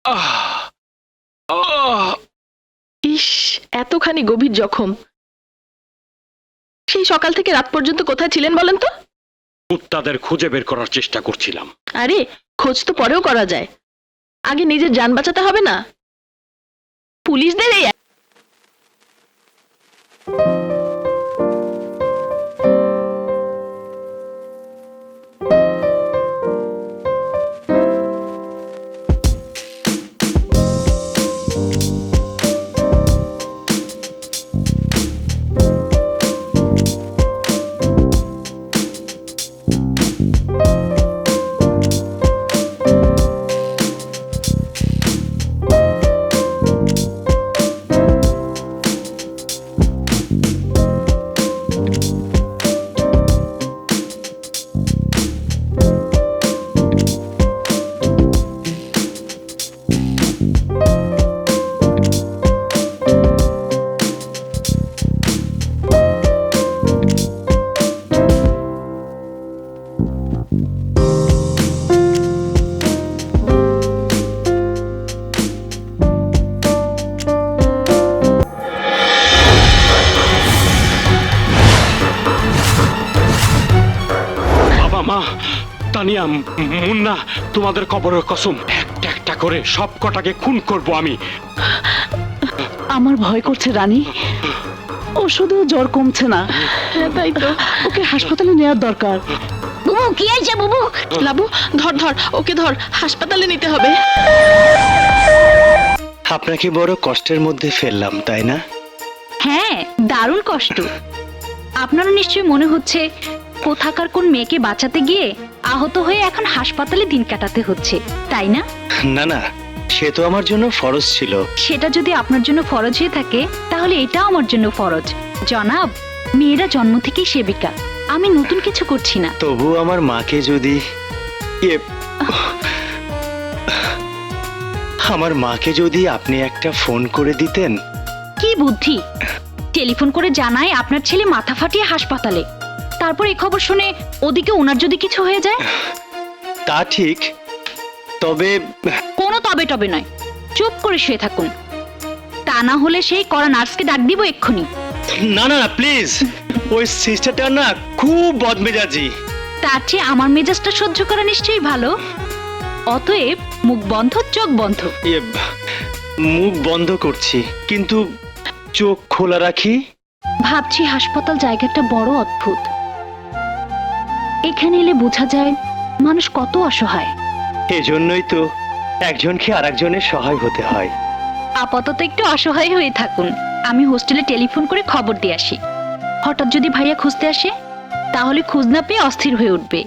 আহ আহ ইস, এতখানি গভীর জখম। সেই সকাল থেকে রাত পর্যন্ত কোথায় ছিলেন বলেন তো? কুত্তাদের খুঁজে বের করার চেষ্টা করছিলাম। আরে, খোঁজ তো পরেও করা যায়, আগে নিজের জান বাঁচাতে হবে না? পুলিশদের এই বাবা, মা, তানিয়া, মুন্না, তোমাদের কবরের কসম, একটা একটা করে সব কটাকে খুন করব আমি। আমার ভয় করছে রানী, ও শুধু জ্বর কমছে না। হ্যাঁ, তাই তো। ওকে হাসপাতালে নেওয়ার দরকার। বুবু কি হয়েছে বুবু? লাবু, ধর ধর, ওকে ধর, হাসপাতালে নিতে হবে। আপনাকে বড় কষ্টের মধ্যে ফেললাম, তাই না? হ্যাঁ, দারুণ কষ্ট। আপনারও নিশ্চয়ই মনে হচ্ছে কোথাকার কোন মেয়েকে বাঁচাতে গিয়ে আহত হয়ে এখন হাসপাতালে দিন কাটাতে হচ্ছে, তাই না? না না, সে তো আমার জন্য ফরজ ছিল। সেটা যদি আপনার জন্য ফরজ হয়ে থাকে তাহলে এটাও আমার জন্য ফরজ। জনাব, মেয়েরা জন্ম থেকেই সেবিকা, আমি নতুন কিছু করছি না। তবু আমার মাকে যদি আমার মাকে যদি আপনি একটা ফোন করে দিতেন। কি বুদ্ধি! টেলিফোন করে জানায় আপনার ছেলে মাথা ফাটিয়ে হাসপাতালে, তারপর এই খবর শুনে ওদিকে ওনার যদি কিছু হয়ে যায়? তা ঠিক, তবে কোনো তবে টবে নয়, চুপ করে শুয়ে থাকুন। তা না হলে সেই কড়া নার্সকে ডাক দিব এক্ষুনি। না না প্লিজ, ওই সিস্টারটা না খুব বদমেজাজি। তার চেয়ে আমার মেজাজটা সহ্য করা নিশ্চয়ই ভালো। অতএব মুখ বন্ধ, চোখ বন্ধ। মুখ বন্ধ করছি, কিন্তু চোখ খোলা রাখি। ভাবছি হাসপাতাল জায়গাটা বড় অদ্ভুত। এখানে এলে বোঝা যায় মানুষ কত অসহায়। এজন্যই তো একজনকে আরেকজনের সহায় হতে হয়। আপাতত একটু অসহায় হয়ে থাকুন, আমি হোস্টেলে টেলিফোন করে খবর দিয়ে আসি। হঠাৎ যদি ভাইয়া খুঁজতে আসে তাহলে খোঁজ না পেয়ে অস্থির হয়ে উঠবে।